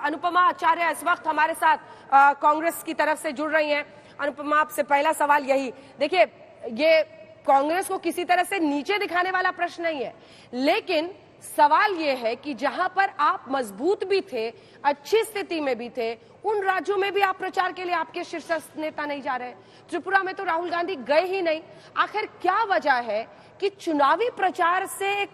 अनुपमा आचार्य इस वक्त हमारे साथ कांग्रेस की तरफ से जुड़ रही हैं। अनुपमा, आपसे पहला सवाल यही, देखिए ये कांग्रेस को किसी तरह से नीचे दिखाने वाला प्रश्न नहीं है, लेकिन सवाल ये है कि जहां पर आप मजबूत भी थे, अच्छी स्थिति में भी थे, उन राज्यों में भी आप प्रचार के लिए आपके शीर्ष नेता नहीं जा रहे। त्रिपुरा में तो राहुल गांधी गए ही नहीं। आखिर क्या वजह है कि चुनावी प्रचार से एक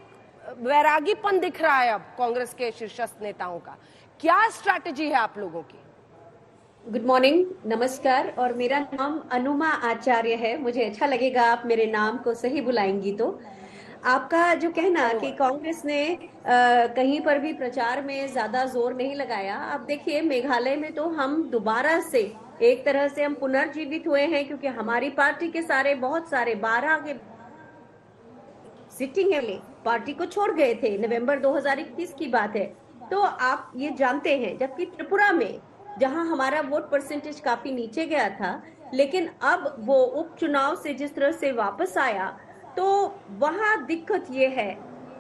वैरागीपन दिख रहा है अब कांग्रेस के शीर्षस्थ नेताओं का? क्या स्ट्रैटेजी है आप लोगों की? गुड मॉर्निंग, नमस्कार। और मेरा नाम अनुमा आचार्य है। मुझे अच्छा लगेगा आप मेरे नाम को सही बुलाएंगी। तो आपका जो कहना कि कांग्रेस ने कहीं पर भी प्रचार में ज्यादा जोर नहीं लगाया, आप देखिए मेघालय में तो हम दोबारा से एक तरह से हम पुनर्जीवित हुए हैं, क्योंकि हमारी पार्टी के बहुत सारे 12 के सिटिंग है पार्टी को छोड़ गए थे। नवंबर 2021 की बात है। तो आप ये जानते हैं, जबकि त्रिपुरा में जहां हमारा वोट परसेंटेज काफी नीचे गया था, लेकिन अब वो उपचुनाव से जिस तरह से वापस आया, तो वहां दिक्कत ये है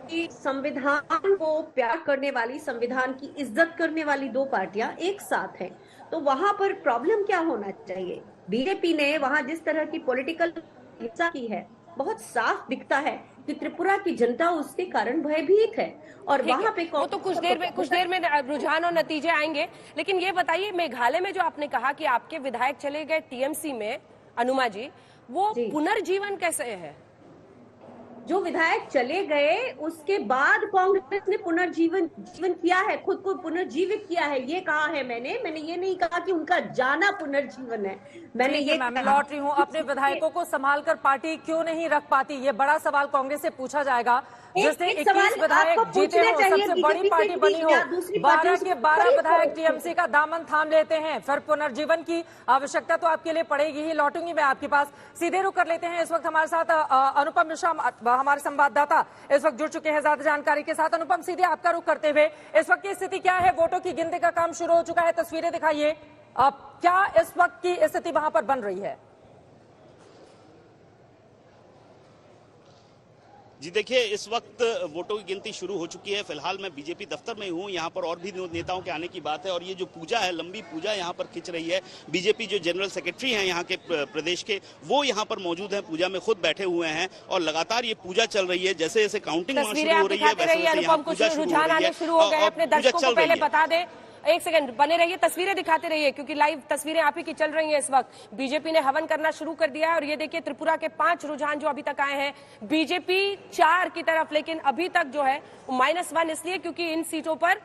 कि संविधान को प्यार करने वाली, संविधान की इज्जत करने वाली दो पार्टियां एक साथ हैं। तो वहां पर प्रॉब्लम क्या होना चाहिए? बीजेपी ने वहां जिस तरह की पॉलिटिकल हिंसा की है, बहुत साफ दिखता है कि त्रिपुरा की जनता उसके कारण भयभीत है। और वहां पे वो तो कुछ देर में रुझान और नतीजे आएंगे, लेकिन ये बताइए, मेघालय में जो आपने कहा कि आपके विधायक चले गए टीएमसी में, अनुमा जी, वो पुनर्जीवन कैसे है? जो विधायक चले गए उसके बाद कांग्रेस ने पुनर्जीवन किया है, खुद को पुनर्जीवित किया है। ये कहा है मैंने ये नहीं कहा कि उनका जाना पुनर्जीवन है। मैंने ये मैं लौट रही हूँ। अपने विधायकों को संभाल कर पार्टी क्यों नहीं रख पाती, ये बड़ा सवाल कांग्रेस से पूछा जाएगा। जिससे 21 विधायक जीते हो, सबसे बड़ी पार्टी बनी हो, 12 के 12 विधायक टीएमसी का दामन थाम लेते हैं, फिर पुनर्जीवन की आवश्यकता तो आपके लिए पड़ेगी ही। लौटूंगी मैं आपके पास, सीधे रुक कर लेते हैं। इस वक्त हमारे साथ अनुपम मिश्रा, हमारे संवाददाता, इस वक्त जुड़ चुके हैं ज्यादा जानकारी के साथ। अनुपम, सीधे आपका रुख करते हुए, इस वक्त की स्थिति क्या है? वोटों की गिनती का काम शुरू हो चुका है, तस्वीरें दिखाइए। क्या इस वक्त की स्थिति वहां पर बन रही है? जी देखिए, इस वक्त वोटों की गिनती शुरू हो चुकी है। फिलहाल मैं बीजेपी दफ्तर में हूं, यहां पर और भी नेताओं के आने की बात है। और ये जो पूजा है, लंबी पूजा यहां पर खिंच रही है। बीजेपी जो जनरल सेक्रेटरी हैं यहां के प्रदेश के, वो यहां पर मौजूद हैं, पूजा में खुद बैठे हुए हैं और लगातार ये पूजा चल रही है। जैसे जैसे काउंटिंग शुरू हो रही है, वैसे वैसे पूजा शुरू हो रही है। अपने दर्शकों को पहले बता दें, एक सेकंड बने रहिए, तस्वीरें दिखाते रहिए, क्योंकि लाइव तस्वीरें आप ही की चल रही हैं इस वक्त। बीजेपी ने हवन करना शुरू कर दिया है और ये देखिए त्रिपुरा के 5 रुझान जो अभी तक आए हैं, बीजेपी 4 की तरफ, लेकिन अभी तक जो है -1 इसलिए क्योंकि इन सीटों पर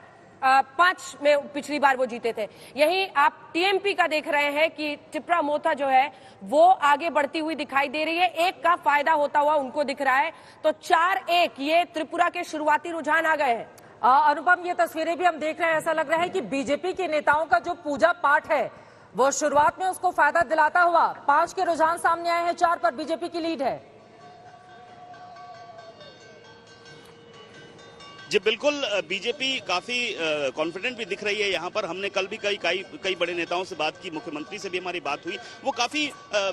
5 में पिछली बार वो जीते थे। यही आप टीएमपी का देख रहे हैं कि टिप्रा मोथा जो है वो आगे बढ़ती हुई दिखाई दे रही है, 1 का फायदा होता हुआ उनको दिख रहा है। तो 4-1 ये त्रिपुरा के शुरुआती रुझान आ गए हैं। अनुपम, ये तस्वीरें भी हम देख रहे हैं, ऐसा लग रहा है कि बीजेपी के नेताओं का जो पूजा पाठ है वो शुरुआत में उसको फायदा दिलाता हुआ 5 के रुझान सामने आए हैं, 4 पर बीजेपी की लीड है। जी बिल्कुल, बीजेपी काफी कॉन्फिडेंट भी दिख रही है यहाँ पर। हमने कल भी कई बड़े नेताओं से बात की, मुख्यमंत्री से भी हमारी बात हुई। वो काफी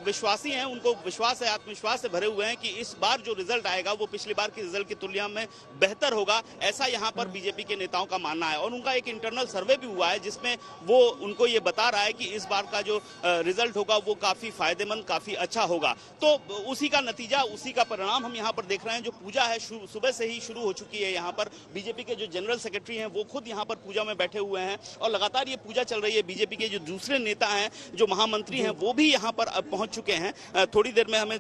विश्वासी हैं, उनको विश्वास है, आत्मविश्वास से भरे हुए हैं कि इस बार जो रिजल्ट आएगा वो पिछली बार के रिजल्ट की तुलना में बेहतर होगा। ऐसा यहाँ पर बीजेपी के नेताओं का मानना है। और उनका एक इंटरनल सर्वे भी हुआ है जिसमें वो उनको ये बता रहा है कि इस बार का जो रिजल्ट होगा वो काफी फायदेमंद, काफी अच्छा होगा। तो उसी का नतीजा, उसी का परिणाम हम यहाँ पर देख रहे हैं। जो पूजा है सुबह से ही शुरू हो चुकी है यहाँ पर। बीजेपी के जो जनरल सेक्रेटरी हैं वो खुद यहाँ पर पूजा में बैठे हुए हैं और लगातार ये पूजा चल रही है। बीजेपी के जो दूसरे नेता हैं, जो महामंत्री हैं, वो भी यहाँ पर पहुंच चुके हैं। थोड़ी देर में हमें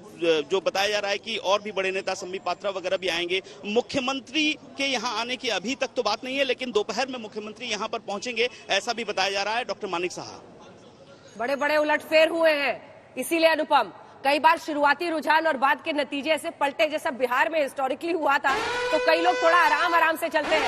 जो बताया जा रहा है कि और भी बड़े नेता, संबित पात्रा वगैरह भी आएंगे। मुख्यमंत्री के यहाँ आने की अभी तक तो बात नहीं है, लेकिन दोपहर में मुख्यमंत्री यहाँ पर पहुंचेंगे, ऐसा भी बताया जा रहा है। डॉक्टर मानिक साहब, बड़े बड़े उलटफेर हुए हैं, इसीलिए अनुपम कई बार शुरुआती रुझान और बाद के नतीजे ऐसे पलटे, जैसा बिहार में हिस्टोरिकली हुआ था, तो कई लोग थोड़ा आराम से चलते हैं।